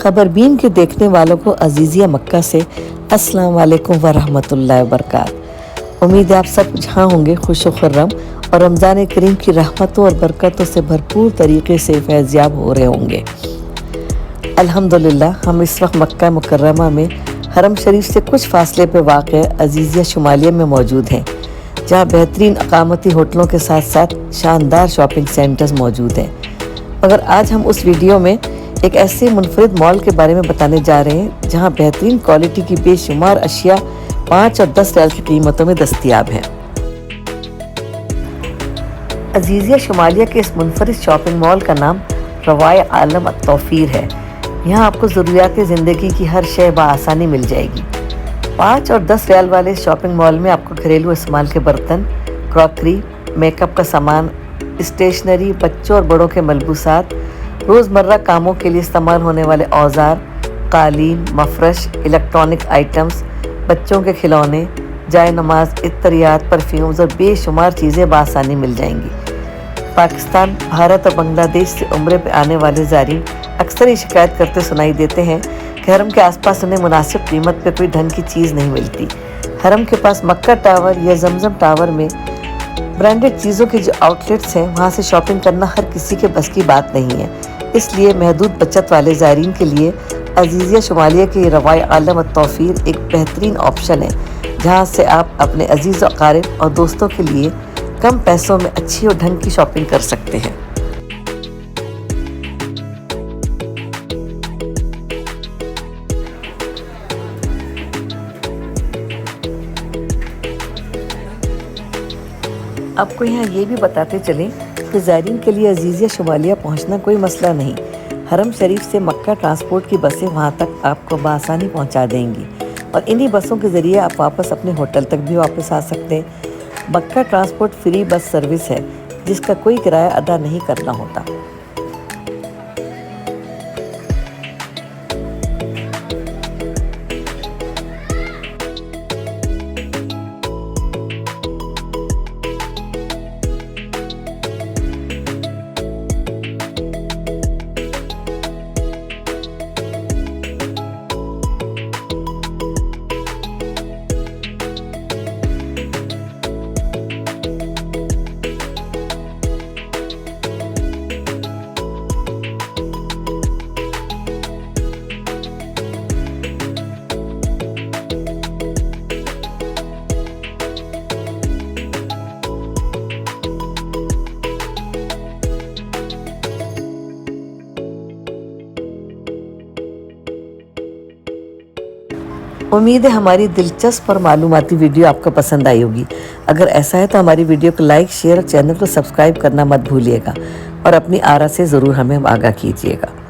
खबरबीन के देखने वालों को अजीज़िया मक्का से अस्सलाम वालेकुम व रहमतुल्लाहि व बरकात। उम्मीद है आप सब जहाँ होंगे खुश व खुर्रम और रमज़ान करीम की रहमतों और बरकतों से भरपूर तरीके से फैज़याब हो रहे होंगे। अल्हम्दुलिल्लाह हम इस वक्त मक्का मुकर्रमा में हरम शरीफ से कुछ फासले पर वाक़ अजीज़िया शुमालिया में मौजूद हैं, जहाँ बेहतरीन अकामती होटलों के साथ साथ शानदार शॉपिंग सेंटर्स मौजूद हैं। मगर आज हम उस वीडियो में एक ऐसे मुनफरिद मॉल के बारे में बताने जा रहे हैं जहां बेहतरीन क्वालिटी की बेशुमार अशिया 5 और 10 रियाल की कीमतों में दस्तयाब हैं। अजीज़िया शुमालिया के इस मुनफरिद शॉपिंग मॉल का नाम रवाए आलम अत-तौफीर है। यहाँ आपको ज़रूरियात ज़िंदगी की हर शय बआसानी मिल जाएगी। 5 और 10 रियाल वाले शॉपिंग मॉल में आपको घरेलू इस्तेमाल के बर्तन, क्रॉकरी, मेकअप का सामान, स्टेशनरी, बच्चों और बड़ों के मलबूसात, रोज़मर्रा कामों के लिए इस्तेमाल होने वाले औजार, कालीन, मफरश, इलेक्ट्रॉनिक आइटम्स, बच्चों के खिलौने, जाए नमाज, इत्तरियात, परफ्यूम्स और बेशुमार चीज़ें बआसानी मिल जाएंगी। पाकिस्तान, भारत और बांग्लादेश से उम्रे पे आने वाले ज़ायरीन अक्सर ही शिकायत करते सुनाई देते हैं कि हरम के आसपास उन्हें मुनासिब कीमत पे कोई ढंग की चीज़ नहीं मिलती। हरम के पास मक्का टावर या जमजम टावर में ब्रांडेड चीज़ों के जो आउटलेट्स हैं, वहाँ से शॉपिंग करना हर किसी के बस की बात नहीं है। इसलिए महदूद बचत वाले ज़ायरीन के लिए अजीज़िया शुमालिया के रवाए आलम अत-तौफीर एक बेहतरीन ऑप्शन है, जहाँ से आप अपने अजीज़ और अकारिब और दोस्तों के लिए कम पैसों में अच्छी और ढंग की शॉपिंग कर सकते हैं। आपको यहाँ ये भी बताते चलें कि ज़ायरीन के लिए अजीज़िया शुमालिया पहुँचना कोई मसला नहीं। हरम शरीफ से मक्का ट्रांसपोर्ट की बसें वहाँ तक आपको बआसानी पहुँचा देंगी और इन्हीं बसों के ज़रिए आप वापस अपने होटल तक भी वापस आ सकते हैं। मक्का ट्रांसपोर्ट फ्री बस सर्विस है, जिसका कोई किराया अदा नहीं करना होता। उम्मीद है हमारी दिलचस्प और मालूमाती वीडियो आपको पसंद आई होगी। अगर ऐसा है तो हमारी वीडियो को लाइक, शेयर और चैनल को सब्सक्राइब करना मत भूलिएगा और अपनी आरा से ज़रूर हमें आगाह कीजिएगा।